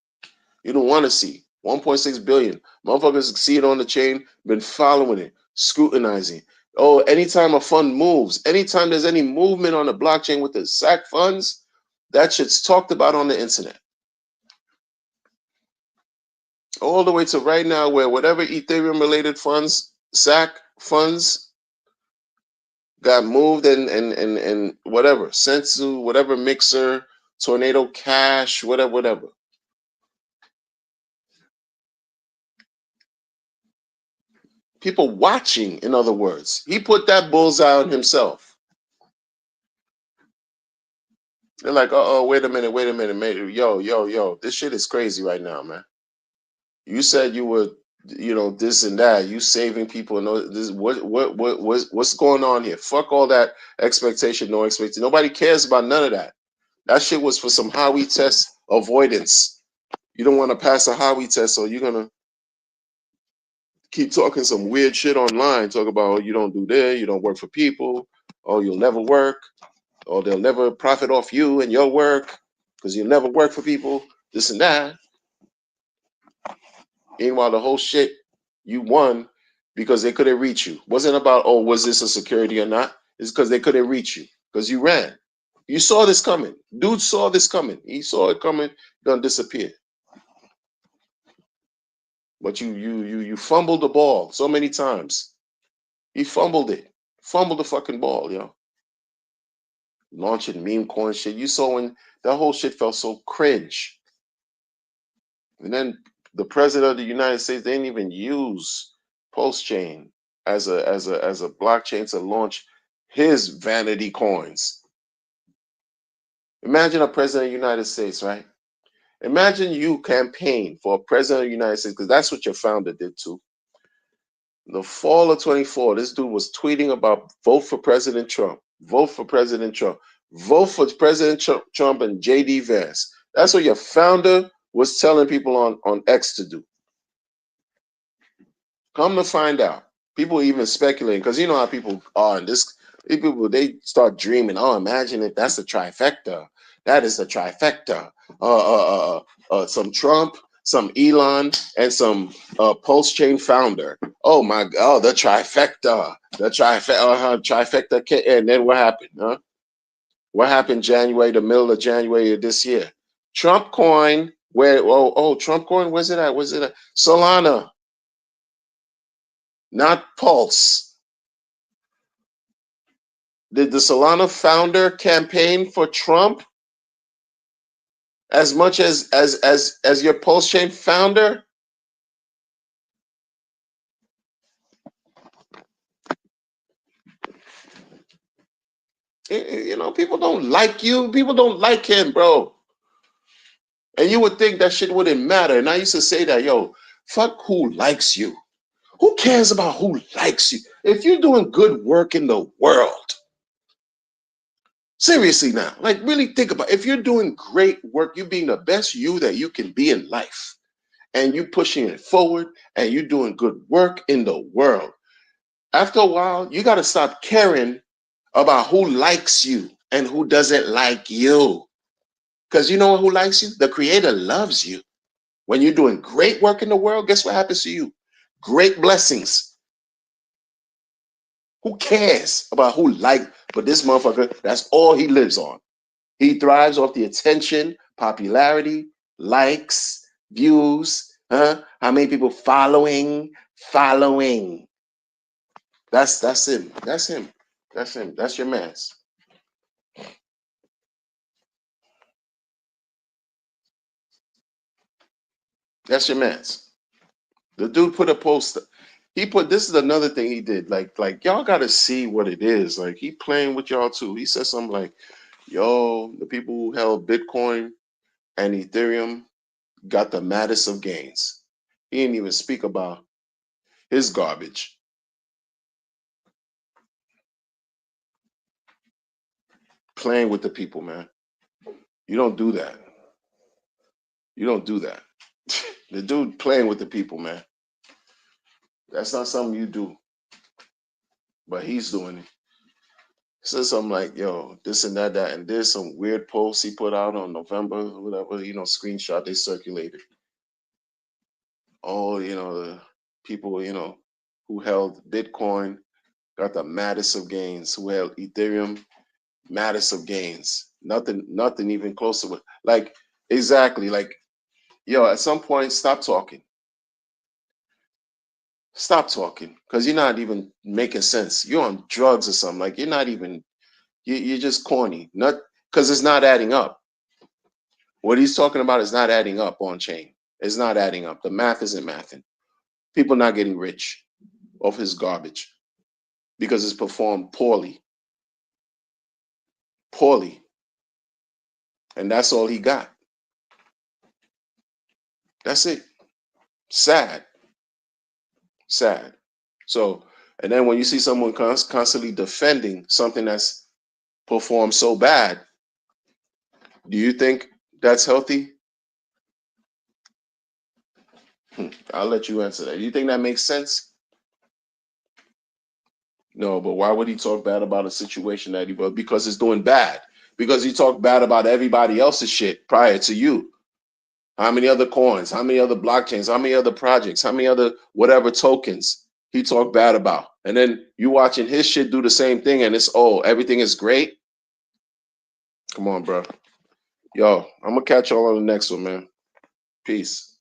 You don't want to see. 1.6 billion. Motherfuckers see it on the chain, been following it, scrutinizing. Oh, anytime a fund moves, anytime there's any movement on the blockchain with the SAC funds, that shit's talked about on the internet. All the way to right now, where whatever Ethereum related funds, SAC funds, got moved and whatever, sent to whatever mixer, Tornado Cash, whatever. People watching, in other words. He put that bullseye on himself. They're like, wait a minute, mate. Yo, this shit is crazy right now, man. You said you were, this and that. You saving people and all this. What's going on here? Fuck all that expectation, no expectation. Nobody cares about none of that. That shit was for some Howey test avoidance. You don't want to pass a Howey test, so you're gonna keep talking some weird shit online. Talk about, oh, you don't do this, you don't work for people, oh, you'll never work, or they'll never profit off you and your work because you'll never work for people, this and that. Meanwhile, the whole shit you won because they couldn't reach you. Wasn't about, oh, was this a security or not? It's because they couldn't reach you because you ran. You saw this coming. Dude saw this coming. He saw it coming. Gonna disappear. But you fumbled the ball so many times. He fumbled it. Fumbled the fucking ball, yo. Launching meme coin shit. You saw when that whole shit felt so cringe. And then the president of the United States, they didn't even use Pulse Chain as a blockchain to launch his vanity coins. Imagine a president of the United States, right? Imagine you campaign for a president of the United States, because that's what your founder did too. The fall of 24, this dude was tweeting about vote for President Trump, vote for President Trump, vote for President Trump and JD Vance. That's what your founder was telling people on X to do. Come to find out, people even speculating, because you know how people are in this. People, they start dreaming. Oh, imagine if that's the trifecta. That is the trifecta. Some Trump, some Elon, and some Pulse Chain founder. Oh my God! Oh, the trifecta. The trifecta. And then what happened? Huh? What happened January, the middle of January of this year? Trump coin. Where? Trump coin. Where's it at? Where's it at? Solana. Not Pulse. Did the Solana founder campaign for Trump as much as your Pulse Chain founder? You know, people don't like you. People don't like him, bro. And you would think that shit wouldn't matter. And I used to say that, yo, fuck who likes you. Who cares about who likes you? If you're doing good work in the world, seriously now, like really think about it. If you're doing great work, you being the best you that you can be in life, and you pushing it forward, and you doing good work in the world. After a while, you got to stop caring about who likes you and who doesn't like you. Because you know who likes you? The creator loves you. When you're doing great work in the world, guess what happens to you? Great blessings. Who cares about who like? But this motherfucker, that's all he lives on. He thrives off the attention, popularity, likes, views, huh? How many people following? That's him. That's him. That's him. That's your man's. That's your man's. The dude put a post. He put, this is another thing he did. Like y'all gotta see what it is. Like he playing with y'all too. He said something like, yo, the people who held Bitcoin and Ethereum got the maddest of gains. He didn't even speak about his garbage. Playing with the people, man. You don't do that. You don't do that. The dude playing with the people, man. That's not something you do. But he's doing it. Says something like, yo, this and that, and there's some weird posts he put out on November, whatever, screenshot they circulated. Oh, the people, who held Bitcoin got the maddest of gains, who held Ethereum, maddest of gains. Nothing even close to it. Like, exactly, like, yo, at some point, stop talking. Stop talking, because you're not even making sense. You're on drugs or something. Like, you're not even, you're just corny. Not because it's not adding up. What he's talking about is not adding up on chain. It's not adding up. The math isn't mathing. People not getting rich off his garbage because it's performed poorly. Poorly. And that's all he got. That's it. Sad. Sad. So, and then when you see someone constantly defending something that's performed so bad, do you think that's healthy? I'll let you answer that. Do you think that makes sense? No, but why would he talk bad about a situation that he was? Because it's doing bad. Because he talked bad about everybody else's shit prior to you. How many other coins? How many other blockchains? How many other projects? How many other whatever tokens? he talked bad about. And then you watching his shit do the same thing and it's, oh, everything is great. Come on, bro. Yo, I'm gonna catch y'all on the next one, man. Peace.